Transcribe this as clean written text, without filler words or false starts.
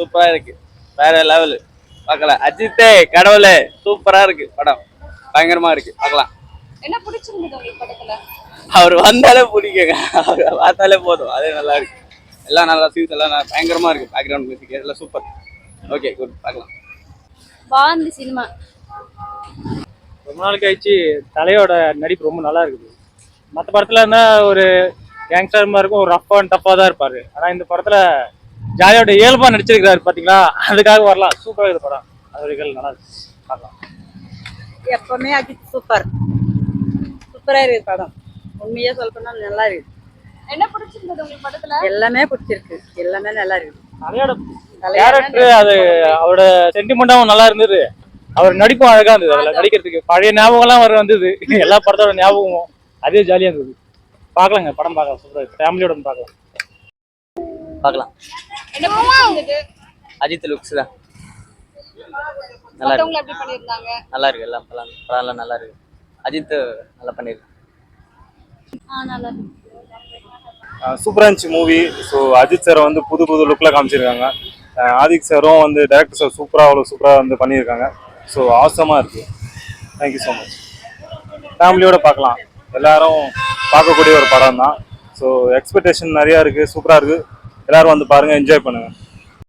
சூப்பரா இருக்கு. வேற லெவலு. பார்க்கலாம். அஜித்தே கடவுளே சூப்பரா இருக்கு படம். பயங்கரமா இருக்கு. பார்க்கலாம். என்ன பிடிச்சிருந்தது உங்களுக்கு படத்துல? அவர் வந்தாலே பிடிக்குங்க. அவர் பார்த்தாலே போதும். அதே நல்லா இருக்கு. எல்லாம் நல்லா சீன்ஸ் எல்லாம் பயங்கரமா இருக்கு. பேக்ரவுண்ட் மியூசிக் எல்லாம் சூப்பர். Okay good. பார்க்கலாம். பாந்தி சினிமா ரொம்ப நாள் கழிச்சு தலையோட நடிப்பு ரொம்ப நல்லா இருக்குது. மற்ற படத்துல இருந்தா ஒரு கேங்ஸ்டர் மாதிரி இருக்கும், ஒரு ரஃப் அண்ட் டஃப்பாக தான் இருப்பாரு. ஆனால் இந்த படத்துல ஜாலியோட இயல்பா நடிச்சிருக்கிறாரு பாத்தீங்களா, அதுக்காக வரலாம். சூப்பராக இருக்குது படம். அது நல்லா இருக்கு. பார்க்கலாம். எப்பவுமே அஜித் சூப்பர் சூப்பரா இருக்கு படம். உண்மையா சொல்ல போனா நல்லா இருக்கு. என்ன பிடிச்சிருந்தது உங்களுக்கு படத்துல? எல்லாமே பிடிச்சிருக்கு, எல்லாமே நல்லா இருக்கு. தலையோட கேரக்டர் அது அவரோட சென்டிமெண்டாவும் நல்லா இருந்தது. அவர் நடிப்பும் அழகா இருந்தது. அதில் நடிக்கிறதுக்கு பழைய ஞாபகம்லாம் வர வந்தது. எல்லா படத்தோட ஞாபகமும் அதே ஜாலியா இருந்தது. பார்க்கலாங்க, படம் பார்க்கலாம். சூப்பராக ஃபேமிலியோட பார்க்கலாம். பார்க்கலாம். என்ன பிடிச்சிருந்தது? அஜித் லுக்ஸ் தான் நல்லா மத்தவங்க இருக்கு. எப்படி பண்ணிருந்தாங்க? நல்லா இருக்கு. எல்லாம் படம் நல்லா இருக்கு. அஜித் நல்லா பண்ணிருக்கு. நல்லா இருக்கு. சூப்பராக இருந்துச்சு மூவி. ஸோ அஜித் சாரை வந்து புது புது லுக்கில் காமிச்சிருக்காங்க. ஆதிக் சாரும் வந்து டைரக்டர் சார் அவ்வளோ சூப்பராக வந்து பண்ணியிருக்காங்க. ஸோ ஆசமாக இருக்குது. Thank you so much. ஃபேமிலியோடு பார்க்கலாம். எல்லாரும் பார்க்கக்கூடிய ஒரு படம் தான். ஸோ எக்ஸ்பெக்டேஷன் நிறையா இருக்குது. சூப்பராக இருக்குது. எல்லோரும் வந்து பாருங்கள், என்ஜாய் பண்ணுங்கள்.